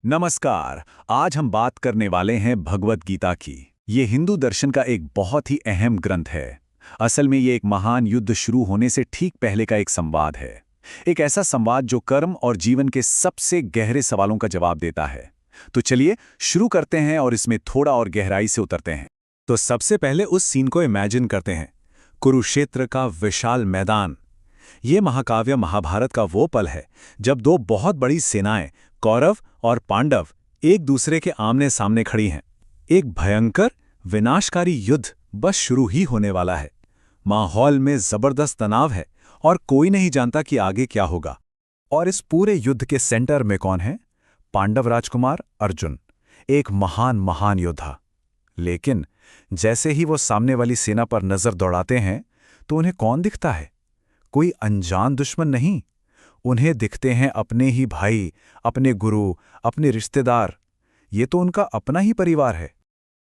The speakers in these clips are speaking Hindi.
नमस्कार। आज हम बात करने वाले हैं भगवत गीता की। ये हिंदू दर्शन का एक बहुत ही अहम ग्रंथ है। असल में ये एक महान युद्ध शुरू होने से ठीक पहले का एक संवाद है। एक ऐसा संवाद जो कर्म और जीवन के सबसे गहरे सवालों का जवाब देता है। तो चलिए शुरू करते हैं और इसमें थोड़ा और गहराई से उतरते हैं। तो सबसे पहले उस सीन को इमेजिन करते हैं। कुरुक्षेत्र का विशाल मैदान। ये महाकाव्य महाभारत का वो पल है जब दो बहुत बड़ी सेनाएं कौरव और पांडव एक दूसरे के आमने सामने खड़ी हैं। एक भयंकर विनाशकारी युद्ध बस शुरू ही होने वाला है। माहौल में जबरदस्त तनाव है और कोई नहीं जानता कि आगे क्या होगा। और इस पूरे युद्ध के सेंटर में कौन है? पांडव राजकुमार अर्जुन, एक महान योद्धा। लेकिन जैसे ही वो सामने वाली सेना पर नजर दौड़ाते हैं तो उन्हें कौन दिखता है? कोई अनजान दुश्मन नहीं। उन्हें दिखते हैं अपने ही भाई, अपने गुरु, अपने रिश्तेदार। ये तो उनका अपना ही परिवार है।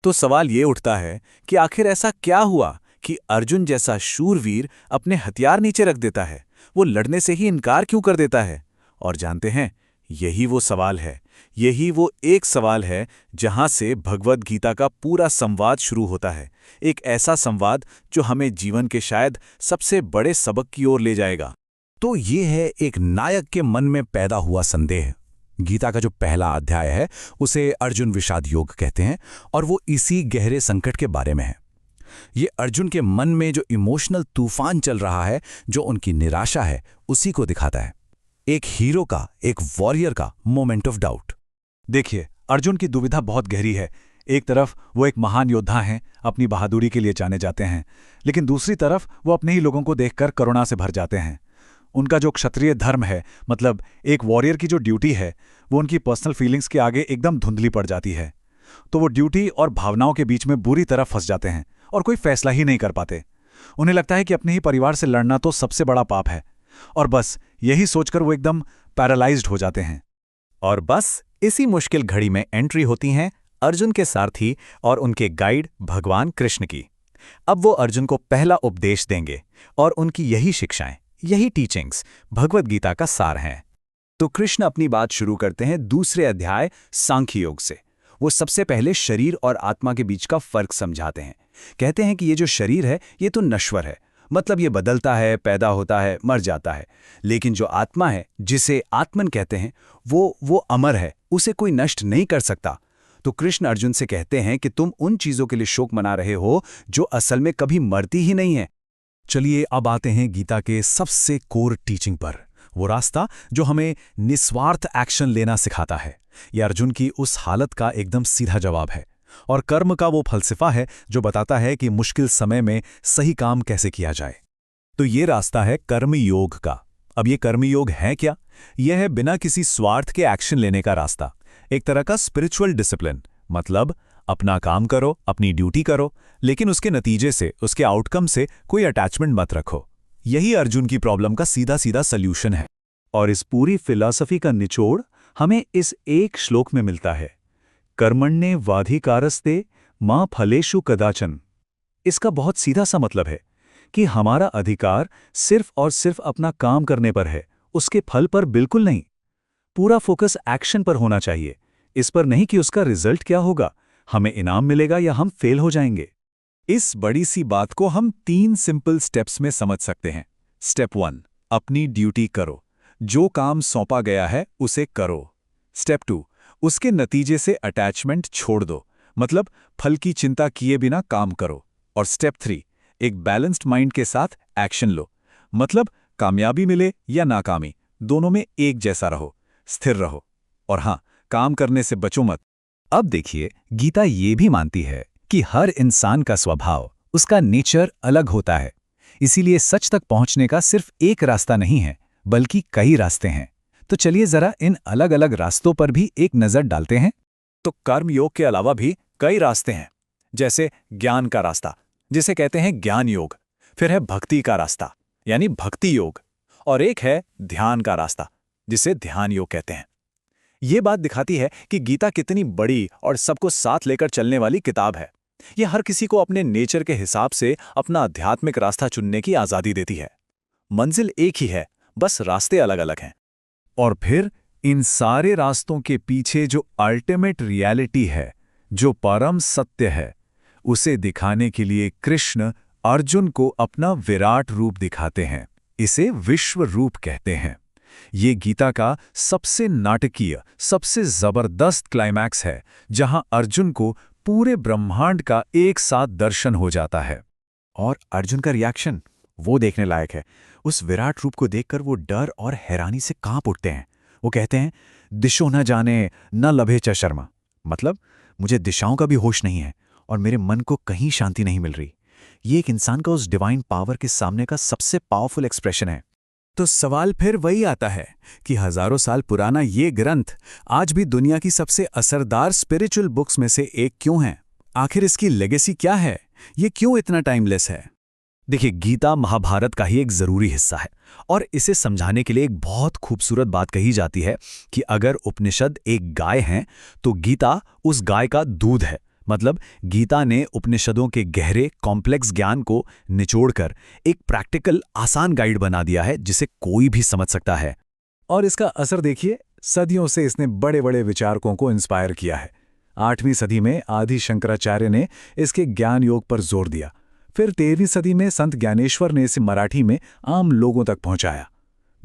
तो सवाल ये उठता है कि आखिर ऐसा क्या हुआ कि अर्जुन जैसा शूरवीर अपने हथियार नीचे रख देता है? वो लड़ने से ही इनकार क्यों कर देता है? और जानते हैं, यही वो सवाल है। यही वो एक सवाल है जहां से भगवद गीता का पूरा संवाद शुरू होता है। एक ऐसा संवाद जो हमें जीवन के शायद सबसे बड़े सबक की ओर ले जाएगा। तो ये है एक नायक के मन में पैदा हुआ संदेह। गीता का जो पहला अध्याय है उसे अर्जुन विषाद योग कहते हैं और वो इसी गहरे संकट के बारे में है। ये अर्जुन के मन में जो इमोशनल तूफान चल रहा है, जो उनकी निराशा है, उसी को दिखाता है। एक हीरो का, एक वॉरियर का मोमेंट ऑफ डाउट। देखिए, अर्जुन की दुविधा बहुत गहरी है। एक तरफ वो एक महान योद्धा हैं, अपनी बहादुरी के लिए जाने जाते हैं, लेकिन दूसरी तरफ वो अपने ही लोगों को देखकर करुणा से भर जाते हैं। उनका जो क्षत्रिय धर्म है, मतलब एक वॉरियर की जो ड्यूटी है, वो उनकी पर्सनल फीलिंग्स के आगे एकदम धुंधली पड़ जाती है। तो वो ड्यूटी और भावनाओं के बीच में बुरी तरह फंस जाते हैं और कोई फैसला ही नहीं कर पाते। उन्हें लगता है कि अपने ही परिवार से लड़ना तो सबसे बड़ा पाप है, और बस यही सोचकर वो एकदम पैरालाइज्ड हो जाते हैं। और बस इसी मुश्किल घड़ी में एंट्री होती हैं अर्जुन के सारथी और उनके गाइड भगवान कृष्ण की। अब वो अर्जुन को पहला उपदेश देंगे और उनकी यही शिक्षाएं, यही टीचिंग्स भगवद गीता का सार हैं। तो कृष्ण अपनी बात शुरू करते हैं दूसरे अध्याय सांख्य योग से। वो सबसे पहले शरीर और आत्मा के बीच का फर्क समझाते हैं। कहते हैं कि ये जो शरीर है ये तो नश्वर है, मतलब ये बदलता है, पैदा होता है, मर जाता है। लेकिन जो आत्मा है, जिसे आत्मन कहते हैं, वो अमर है, उसे कोई नष्ट नहीं कर सकता। तो कृष्ण अर्जुन से कहते हैं कि तुम उन चीजों के लिए शोक मना रहे हो जो असल में कभी मरती ही नहीं है। चलिए अब आते हैं गीता के सबसे कोर टीचिंग पर, वो रास्ता जो हमें निस्वार्थ एक्शन लेना सिखाता है। यह अर्जुन की उस हालत का एकदम सीधा जवाब है, और कर्म का वो फलसफा है जो बताता है कि मुश्किल समय में सही काम कैसे किया जाए। तो ये रास्ता है कर्मयोग का। अब ये कर्मयोग है क्या? यह है बिना किसी स्वार्थ के एक्शन लेने का रास्ता, एक तरह का स्पिरिचुअल डिसिप्लिन। मतलब अपना काम करो, अपनी ड्यूटी करो, लेकिन उसके नतीजे से, उसके आउटकम से कोई अटैचमेंट मत रखो। यही अर्जुन की प्रॉब्लम का सीधा सीधा सल्यूशन है। और इस पूरी फिलॉसफी का निचोड़ हमें इस एक श्लोक में मिलता है, कर्मण्ये वाधिकारस्ते मां फलेषु कदाचन। इसका बहुत सीधा सा मतलब है कि हमारा अधिकार सिर्फ और सिर्फ अपना काम करने पर है, उसके फल पर बिल्कुल नहीं। पूरा फोकस एक्शन पर होना चाहिए, इस पर नहीं कि उसका रिजल्ट क्या होगा, हमें इनाम मिलेगा या हम फेल हो जाएंगे। इस बड़ी सी बात को हम 3 सिंपल स्टेप्स में समझ सकते हैं। स्टेप 1, अपनी ड्यूटी करो, जो काम सौंपा गया है उसे करो। स्टेप 2, उसके नतीजे से अटैचमेंट छोड़ दो, मतलब फल की चिंता किए बिना काम करो। और स्टेप 3, एक बैलेंस्ड माइंड के साथ एक्शन लो, मतलब कामयाबी मिले या नाकामी, दोनों में एक जैसा रहो, स्थिर रहो, और हाँ, काम करने से बचो मत। अब देखिए, गीता ये भी मानती है कि हर इंसान का स्वभाव, उसका नेचर अलग होता है। इसीलिए सच तक पहुंचने का सिर्फ एक रास्ता नहीं है, बल्कि कई रास्ते हैं। तो चलिए जरा इन अलग अलग रास्तों पर भी एक नजर डालते हैं। तो कर्म योग के अलावा भी कई रास्ते हैं, जैसे ज्ञान का रास्ता, जिसे कहते हैं ज्ञान योग। फिर है भक्ति का रास्ता, यानी भक्ति योग। और एक है ध्यान का रास्ता, जिसे ध्यान योग कहते हैं। ये बात दिखाती है कि गीता कितनी बड़ी और सबको साथ लेकर चलने वाली किताब है। ये हर किसी को अपने नेचर के हिसाब से अपना आध्यात्मिक रास्ता चुनने की आज़ादी देती है। मंजिल एक ही है, बस रास्ते अलग अलग हैं। और फिर इन सारे रास्तों के पीछे जो अल्टीमेट रियलिटी है, जो परम सत्य है, उसे दिखाने के लिए कृष्ण अर्जुन को अपना विराट रूप दिखाते हैं। इसे विश्व रूप कहते हैं। ये गीता का सबसे नाटकीय, सबसे जबरदस्त क्लाइमैक्स है, जहां अर्जुन को पूरे ब्रह्मांड का एक साथ दर्शन हो जाता है। और अर्जुन का रिएक्शन वो देखने लायक है। उस विराट रूप को देखकर वो डर और हैरानी से कांप उठते हैं। वो कहते हैं, दिशो न जाने न लभे च शर्मा। मतलब मुझे दिशाओं का भी होश नहीं है और मेरे मन को कहीं शांति नहीं मिल रही। ये एक इंसान का उस डिवाइन पावर के सामने का सबसे पावरफुल एक्सप्रेशन है। तो सवाल फिर वही आता है कि हजारों साल पुराना ये ग्रंथ आज भी दुनिया की सबसे असरदार स्पिरिचुअल बुक्स में से एक क्यों है? आखिर इसकी लेगेसी क्या है? ये क्यों इतना टाइमलेस है? देखिए, गीता महाभारत का ही एक जरूरी हिस्सा है और इसे समझाने के लिए एक बहुत खूबसूरत बात कही जाती है कि अगर उपनिषद एक गाय हैं तो गीता उस गाय का दूध है। मतलब गीता ने उपनिषदों के गहरे कॉम्प्लेक्स ज्ञान को निचोड़कर एक प्रैक्टिकल आसान गाइड बना दिया है जिसे कोई भी समझ सकता है। और इसका असर देखिए, सदियों से इसने बड़े बड़े विचारकों को इंस्पायर किया है। 8वीं सदी में आदि शंकराचार्य ने इसके ज्ञान योग पर जोर दिया। फिर 13वीं सदी में संत ज्ञानेश्वर ने इसे मराठी में आम लोगों तक पहुंचाया।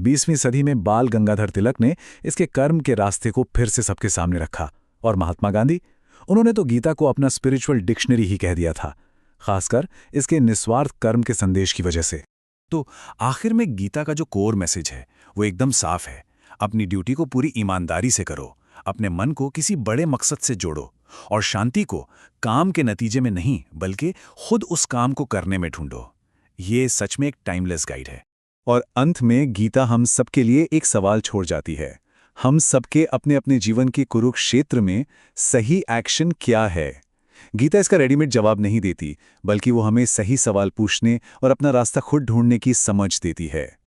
20वीं सदी में बाल गंगाधर तिलक ने इसके कर्म के रास्ते को फिर से सबके सामने रखा। और महात्मा गांधी, उन्होंने तो गीता को अपना स्पिरिचुअल डिक्शनरी ही कह दिया था, खासकर इसके निस्वार्थ कर्म के संदेश की वजह से। तो आखिर में गीता का जो कोर मैसेज है वो एकदम साफ है। अपनी ड्यूटी को पूरी ईमानदारी से करो, अपने मन को किसी बड़े मकसद से जोड़ो और शांति को काम के नतीजे में नहीं बल्कि खुद उस काम को करने में ढूंढो। ये सच में एक टाइमलेस गाइड है। और अंत में गीता हम सबके लिए एक सवाल छोड़ जाती है। हम सबके अपने अपने जीवन के कुरुक्षेत्र में सही एक्शन क्या है? गीता इसका रेडीमेड जवाब नहीं देती, बल्कि वो हमें सही सवाल पूछने और अपना रास्ता खुद ढूंढने की समझ देती है।